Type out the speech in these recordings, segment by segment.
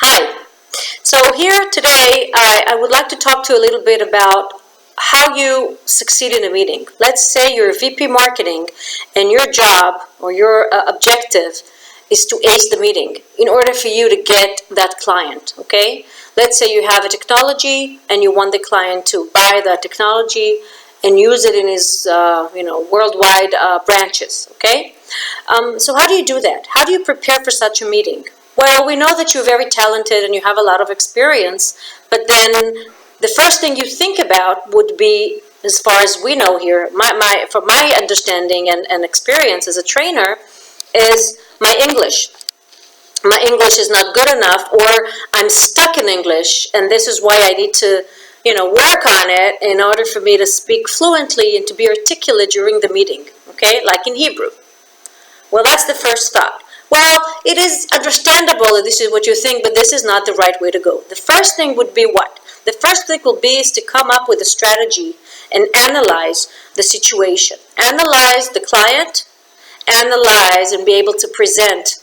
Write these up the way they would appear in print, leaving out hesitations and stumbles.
Hi. So here today, I would like to talk to you a little bit about how you succeed in a meeting. Let's say you're a VP marketing and your job or your objective is to ace the meeting in order for you to get that client, okay? Let's say you have a technology and you want the client to buy that technology and use it in his worldwide branches, okay? So how do you do that? How do you prepare for such a meeting? Well, we know that you're very talented and you have a lot of experience, but then the first thing you think about would be, as far as we know here, from my understanding and experience as a trainer, is my English. My English is not good enough, or I'm stuck in English, and this is why I need to, work on it in order for me to speak fluently and to be articulate during the meeting, okay, like in Hebrew. Well, that's the first thought. Well, it is understandable that this is what you think, but this is not the right way to go. The first thing would be what? The first thing will be is to come up with a strategy and analyze the situation. Analyze the client, analyze and be able to present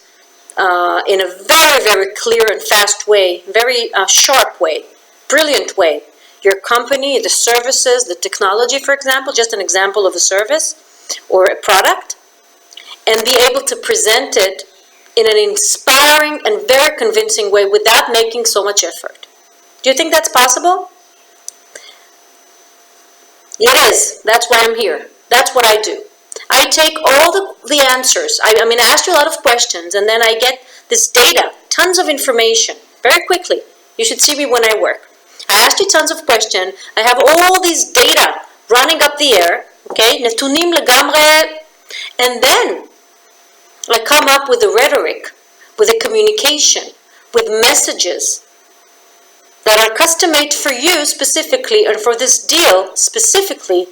in a very, very clear and fast way, very sharp way, brilliant way. Your company, the services, the technology, for example, just an example of a service or a product, and be able to present it in an inspiring and very convincing way without making so much effort. Do you think that's possible? It is. That's why I'm here. That's what I do. I take all the answers. I ask you a lot of questions, and then I get this data, tons of information, very quickly. You should see me when I work. I ask you tons of questions. I have all these data running up the air, okay? Netunim legamre, and then I come up with a rhetoric, with a communication, with messages that are custom-made for you specifically and for this deal specifically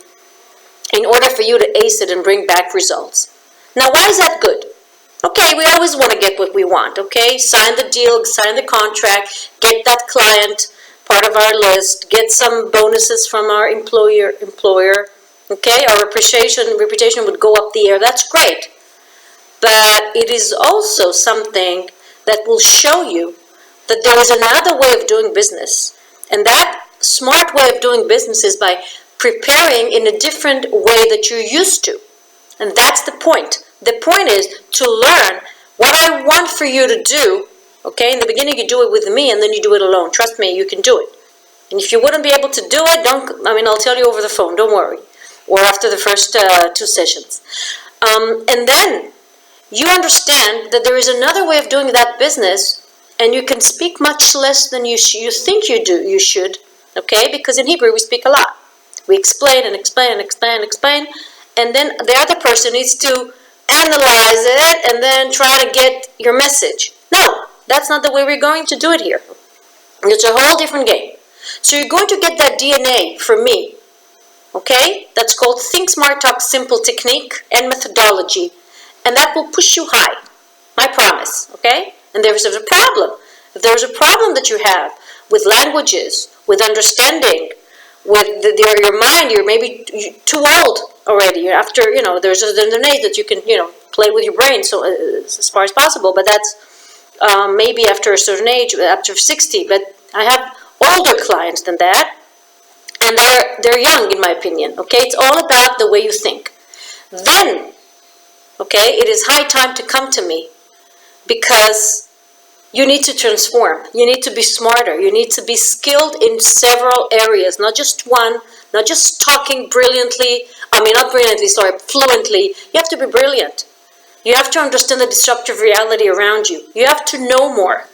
in order for you to ace it and bring back results. Now, why is that good? Okay, we always want to get what we want, okay? Sign the deal, sign the contract, get that client part of our list, get some bonuses from our employer, okay? Our reputation would go up the air. That's great. But it is also something that will show you that there is another way of doing business. And that smart way of doing business is by preparing in a different way that you're used to. And that's the point. The point is to learn what I want for you to do. Okay, in the beginning you do it with me and then you do it alone. Trust me, you can do it. And if you wouldn't be able to do it, I'll tell you over the phone, don't worry. Or after the first 2 sessions. And then you understand that there is another way of doing that business, and you can speak much less than you think you should, okay? Because in Hebrew we speak a lot. We explain and explain and explain and explain, and then the other person needs to analyze it and then try to get your message. No, that's not the way we're going to do it here. It's a whole different game. So you're going to get that DNA from me, okay? That's called Think Smart, Talk Simple technique and methodology. And that will push you high. My promise, okay? And there's a problem. If there's a problem that you have with languages, with understanding, with your mind, you're maybe too old already. After, there's an age that you can, play with your brain so as far as possible. But that's maybe after a certain age, after 60. But I have older clients than that. And they're young, in my opinion, okay? It's all about the way you think. Then, okay, it is high time to come to me because you need to transform. You need to be smarter. You need to be skilled in several areas, not just one, not just talking brilliantly. Fluently. You have to be brilliant. You have to understand the disruptive reality around you. You have to know more.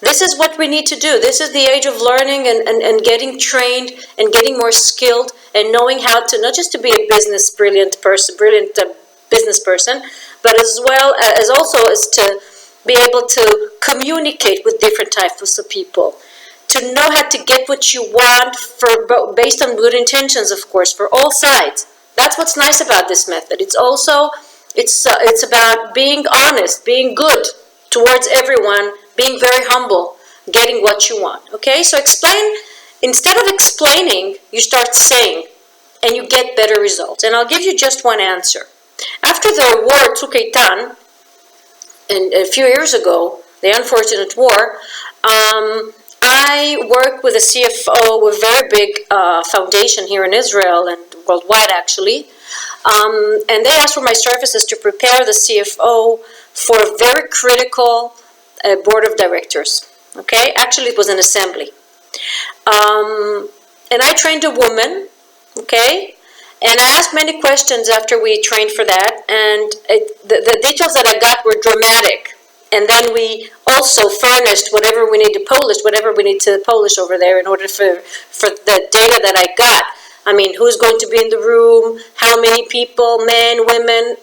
This is what we need to do. This is the age of learning and getting trained and getting more skilled and knowing how to, not just to be a brilliant business person, but as well as also as to be able to communicate with different types of people, to know how to get what you want based on good intentions, of course, for all sides. That's what's nice about this method. It's about being honest, being good towards everyone, being very humble, getting what you want. Okay, so instead of explaining, you start saying, and you get better results. And I'll give you just one answer. After the war at Tzuk Eitan, a few years ago, the unfortunate war, I work with a CFO, a very big foundation here in Israel and worldwide actually. And they asked for my services to prepare the CFO for a very critical board of directors. Okay, actually it was an assembly. And I trained a woman, okay, and I asked many questions after we trained for that, and the details that I got were dramatic. And then we also furnished whatever we need to polish over there in order for the data that I got. I mean, who's going to be in the room, how many people, men, women,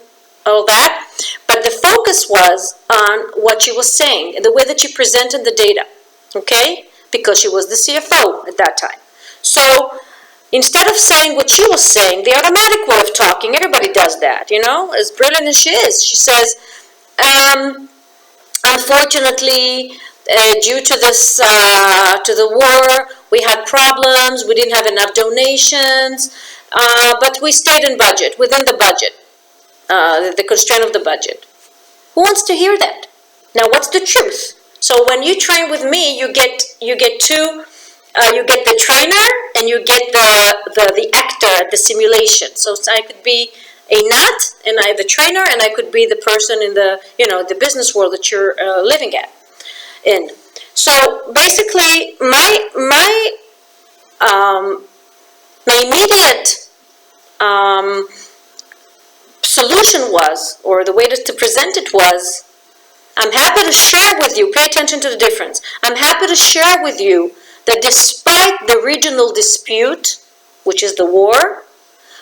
all that. But the focus was on what she was saying and the way that she presented the data, okay? Because she was the CFO at that time. So instead of saying what she was saying, the automatic way of talking, everybody does that, you know, as brilliant as she is. She says, unfortunately, due to this, to the war, we had problems. We didn't have enough donations, but we stayed in budget, within the budget, the constraint of the budget. Who wants to hear that? Now, what's the truth? So when you train with me, you get two. You get the trainer and you get the actor at the simulation. So I could be Einat and I the trainer, and I could be the person in the the business world that you're living in. So basically, my immediate solution was, or the way to present it was, I'm happy to share with you. Pay attention to the difference. I'm happy to share with you that despite the regional dispute, which is the war,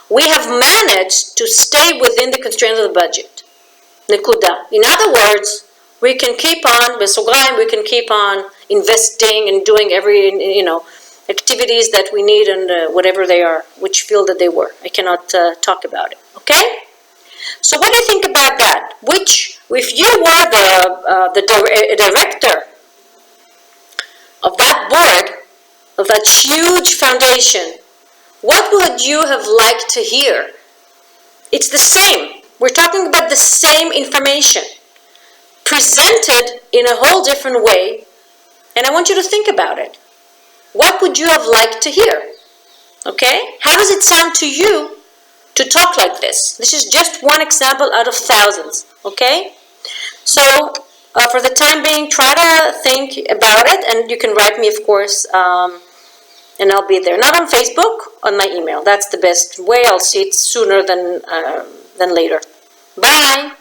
we have managed to stay within the constraints of the budget. Nekuda. In other words, we can keep on, we can keep on investing and doing every, activities that we need and whatever they are, which field that they were. I cannot talk about it, okay? So what do you think about that? If you were the director of that board, of that huge foundation, what would you have liked to hear? It's the same. We're talking about the same information, presented in a whole different way, and I want you to think about it. What would you have liked to hear? Okay? How does it sound to you to talk like this? This is just one example out of thousands, okay? So, for the time being, try to think about it, and you can write me, of course, and I'll be there. Not on Facebook, on my email. That's the best way. I'll see it sooner than later. Bye!